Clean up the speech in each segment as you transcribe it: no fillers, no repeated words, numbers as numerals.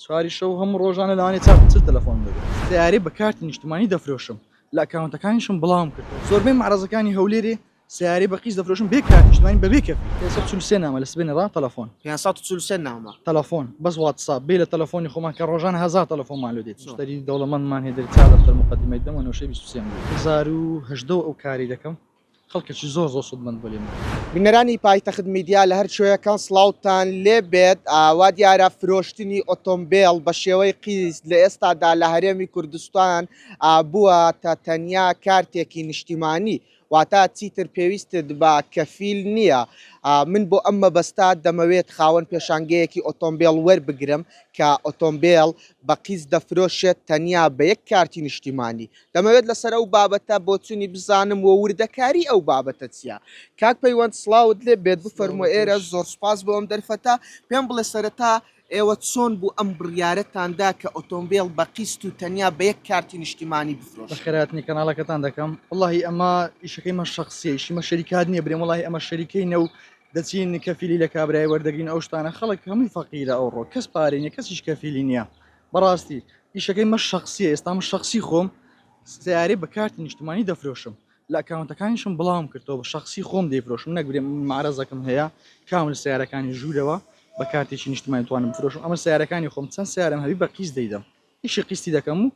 سواری شەو هەموو ڕۆژانە لەوانێت چ تەلەفۆن دەبێت سیارەی بە کارتی نیشتیمانی دەفرۆشم لە ئەکاونتەکانیشم بڵاوم کرد زۆربەی معرەزەکانی هەولێرێ سیارەی بە قیس دەفرۆشم بێ کارتی نیشتیمانی بەبێ کەفی 543 نامە لە سبێنێ ڕا تەلەفۆن 543 نامە تەلەفۆن بەس واتساپ بێ لە تەلەفۆنی خۆمان کە ڕۆژانە 1000 تەلەفۆنمان لێ دێت مشتری دەوڵەمەندمان هەیە دەری چا دەفتەر مقدمەی دەمە نوشەی 23 1018 ئەو کاری دەکەم خەڵکێکی زۆر سوودمەند بۆ لێم بینەرانی پایتەخت میدیا لە هەر شوێیەکان سڵاوتان لێ بێت ئاوا دیارە فرۆشتنی ئۆتۆمبیل بە شێوەی قیس لە ئێستادا لە هەرێمی کوردستان بووە تا تەنیا کارتێکی نیشتیمانی واتە چیتر پێویستت بە کەفیل نییە من بۆ ئەم مەبەستا دەمەوێت خاوەن پێشانگەیەکی ئۆتۆمبیل وەربگرم کە ئۆتۆمبیل بە قیس دەفرۆشێت تەنیا بە یەک کارتی نیشتیمانی دەمەوێت لەسەر ئەو بابەتە بۆچوونی بزانم و وردەکاری ئەو بابەتە چییە کاک پەیوەند سڵاوت لێ بێت بفەرموو ئێرە زۆر سپاس بۆ ئەم دەرفەتە پێم بڵێ سەرەتا ئێوە چۆن بوو ئەم بڕیارەتاندا کە ئۆتۆمبیل بە قیست و تەنیا بە یەک کارتی نیشتیمانی بفرۆش خێراتنی کەناڵەکەتان دەکەم واللهی ئەمە ئیشەکەی مە شخصیە ئیشیمە شەریکات نییە برێم وڵی ئەمە شەریکەینە و دەچین کەفیلی لە کابرای وەردەگرین ئەو شتانە خەڵک هەمووی فەقیرە ئەو ڕۆ کەس پارێنە کەسیش کەفیلی نییە بەڕاستی ئیشەکەی مە شخصیە ئێستا من شخصی خۆم سیارەی بە کارتی نیشتیمانی دەفرۆشم لە ئەکاونتەکانیشم بڵاوم کردەوە بە شخصی خۆم دەیفرۆشم نەگرێم معرەزەکەم هەیە کامل سیارەکانی ژوورەوە بە کارتێکی نیشتیمانی توانم بفرۆشم ئەمە سیارەکانی خۆم چەند سیارم هەبی بە قیس دەیدەم ئیشی قیستی دەکەم و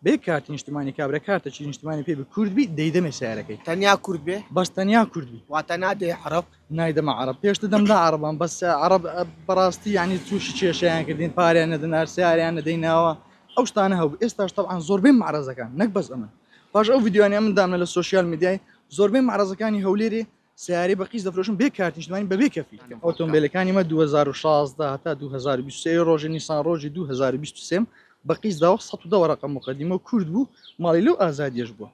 بێ کارتی نیشتیمانی کابرا کارتێکی نیشتیمانی پێ کوردبی دەیدەمێ سیارەکەی تەنیا کورد بێ بەس تەنیا کوردبی واتە نادێ عەرەب نایدەمە عەرەب پێشتر دەمدا عەرەبان بەس عەرەب بەڕاستی یعنی تووشی کێشەیان کردین پاریان نەدەن سیاریان نەدەینەوە ئەو شتانە هەبوو ئێستاش تەبعاً زۆربەی معرەزەکان نەک بەس ئەمن پاش ئەو ڤیدیۆیانە من دامنە لە سۆشیال میدیای زۆربەی معرەزەکانی هەولێرێ سیارەی بە قیس دەفرۆشم بێ کارتی نیشتیمانی بەبێ کەفی ئۆتۆمبیلەکانی مە 2016 تا 2023 ڕۆژی نیسان ڕۆژی 2023 بە قیس داوە 110 وەرەقە مقدمە و کورد بوو ماڵی لەو ئازادیەش بووە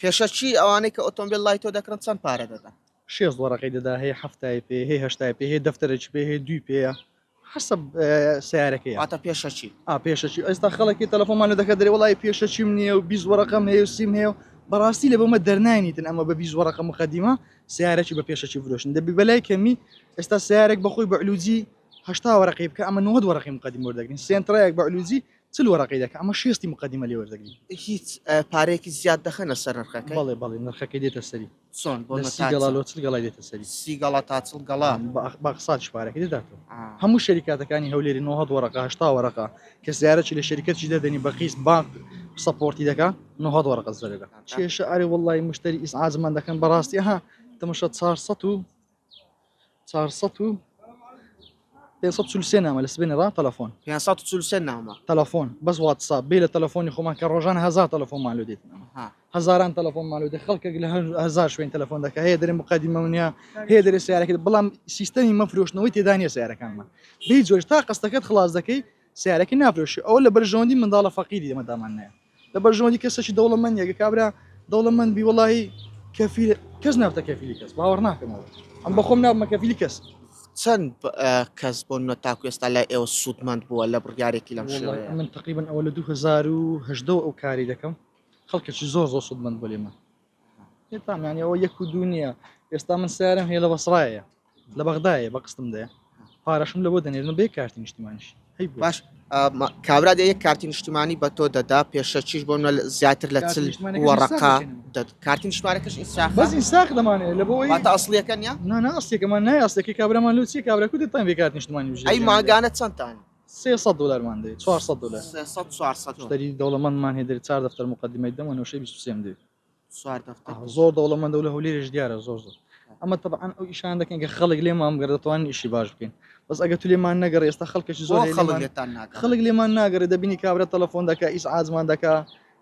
پێشەچی ئەوانەی کە ئۆتۆمبیل لای تۆ دەکڕن چەند پارە دەدەن 6 وەرەقەی دەدا هەیە هەفتای پێ هەیە هەشتای پێ هەیە دەفتەرێکی پێ هەیە دوی پێەیە حسب سیارەکەی واتە پێشەچی پێشەچی ئێستا خەڵکی تەلەفۆنمان دەکە دەرێ وڵی پێشەچیم نییە و 20 وەرەقەم هەیە و سیم هەیە و بەڕاستی لە بۆمە دەرناینیتن ئەمە بە 20 وەرەقە مقدمە سیارەکی بە پێشەچی فرۆشن دەبی بەلای کەمی ئێستا سیارێک بەخۆی بە علوجی 80 وەرەقەی بکە ئەمە 90 وەرەقەی مقدمە وەردەگرین سێنترایەک بە علوجی 40 وەرەقەی دەکە ئەمە 6 مقدمە لێ وەردەگرین هیچ پارێکی زیاد دەخەنە سەر نرخەکەی بەڵێ نرخەکەی دێتە سەری چۆن بۆ گەڵای دێتە سەری سیگەڵا تا چڵ گەڵا باقسات پارێکی دەداتەوە هەموو شەریکاتەکانی هەولێری 90 وەرەقە 80 وەرەقە کە زیارەتی لە شەریکەتی دەدەنی بە قیس بانک سەپۆرتی دەکە 90 وەرەقە زەرەکە کێشە ئەرێ وڵی مشتری ئیسعازمان دەکەن بەڕاستی ها تەمەشە 543 نامە لە سبێنێ ڕا تەلەفۆن 543 نامە تەلەفۆن بەس واتساپ بێ لە تەلەفۆنی خۆمان کە ڕۆژانە 1000 تەلەفۆنمان لێ دێت هەزاران تەلەفۆنمان لێ دێت خەڵکێک لە 1000 شوێن تەلەفۆن دەکە هەیە دەرێ مقدمە ونیا هەیە دەرێ سیارەکەت بەڵام سیستەمی مەفرۆشتنەوەی تێدا نیە سیارەکانمان بێ جۆش تا قەستەکەت خلاص دەکەی سیارەکەی نافرۆشی ئەو لە بەرژەوەندی منداڵە فەقیری ئەمەدامان نایە لە بەرژەوەندی کەسێکی دەوڵەمەندێک کابرا دەوڵەمەند بی وڵی کەفیل کەس نافتە کەفیلی کەس باوەڕ ناکەمەوە ئەم بەخۆم نابمە کەفیلی کەس چەند کەس بۆ نۆ تاکو ئێستا لای ئێوە سوودمەند بووە لە بڕیارێکی لەم شێوەیە من تقریبا ئەوە لە 2018 ئەو کاری دەکەم خەڵکێکی زۆر سوودمەند بۆ لێمە هێتامیان ئەوە یەک و دوو نییە ئێستا من سیارم هەیە لە بەسڕایە لە بەغدایە بە قستم دەیە پارەشم لە بۆ دەنێرن بێ کارتی نیشتیمانیش باش کابرا دە یەک کارتی نیشتیمانی بە تۆ دەدا پێشەچیش بۆ زیاتر لە چل وەرەقە کارتی نیشتیمانەکەش بەس ئینساق دەمانێت لە بۆی واتە ئەسڵیەکە نیە نا ئەسڵیەکەمان نایە ئەسڵیەکەی کابرامان لوچی کابرا کو دەتان بێ کارتی نیشتیمانی بژێ ئەی ماگانە چەندتان 300 دلارمان دەیت 400 دلار 400 مشتری دەوڵەمەندمان هەیە دەری 4 دەفتەر مقدمەی دەمە نوشەی 23 دەیت 4 دەفتەر زۆر دەوڵەمەندە و لە هەولێرش دیارە زۆر ئەمە طبعاً ئەو ئیشان دەکەن کە خەڵک لێمان بگەڕێت دەتوانین ئیشی باش بکەین بەس ئەگە تو لێمان نەگەڕێ ئێستا خەڵکێکی زۆر خەڵک لێمان ناگەڕێ دەبینی کابرا تەلەفۆن دەکا ئیسعازمان دەکا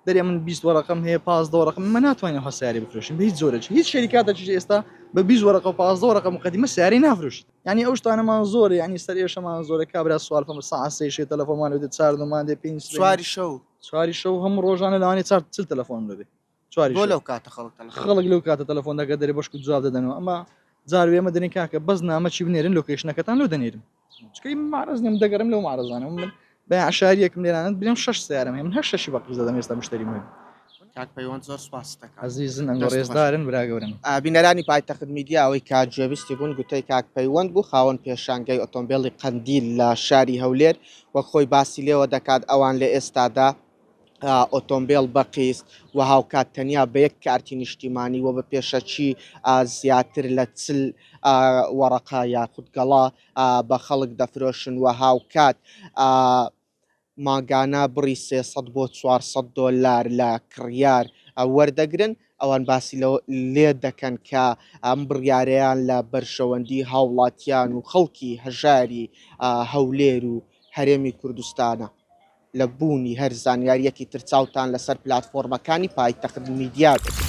دەرێ من 20 وەرەقەم هەیە 15 وەرەقەم من ناتوانین هە سیارە بفرۆشین بە هیچ جۆرەی هیچ شەریکاتێکی ئێستا بە 20 وەرەقە و 15 وەرەقە مقدمە سیارەی نافرۆشیت یعنی ئەو شتانەمان زۆرە یعنی سەر ئێشەمان زۆرە کابرا سوال فەم ساعت 3 تەلەفۆنمان لێ دێت 4 دەمان دێ 5 سواری شەو هەموو ڕۆژانە لەوانێت 4 تەلەفۆن دەبێت بۆ لەو کاتە خەڵک لەو کاتە تەلەفۆن دەکە دەرێ بەشک جواب دەدەنەوە ئەمە جاروێ ئەمە دەنێ کاکە بەس نامەچی بنێرن لۆکیشنەکەتان لەو دەنێرم چکەی معرەز نیم دەگەرم لەو معرەزانە من بە عشاریەکم لێرانت بێم 6 سیارم هەیە من هەر شەشی بەقیز دەدەم ئێستا مشتری من کاک پەیوەند زۆر سپاس دەکەم. عزیزن ئەنگە ڕێزدارن براگەورن. بینەرانی پایتەخت میدیا ئەوەی کا گوێویستی بوون گوتەی کاک پەیوەند بوو خاوەن پێشانگەی ئۆتۆمبیلی قەندیل لە شاری هەولێر وەک خۆی باسی لێوە دەکات ئەوان لە ئێستادا ئۆتۆمبیل بەقیست و هاوکات تەنیا بە یەک کارتی نیشتیمانی و بە پێشەچی زیاتر لە چل وەرەقا یاخود گەڵا بە خەڵک دەفرۆشن و هاوکات ماگانە بڕی 300 بۆ 400 دۆلار لە کڕیار وەردەگرن ئەوان باسی لێ دەکەن کە ئەم بڕیارەیان لە بەرشەوەندی هاوڵاتیان و خەڵکی هەژاری هەولێر و هەرێمی کوردستانە لە بوونی هەر زانیاریەکی تر چاوتان لەسەر پلاتفۆرمەکانی پایتەخت میدیا بێت.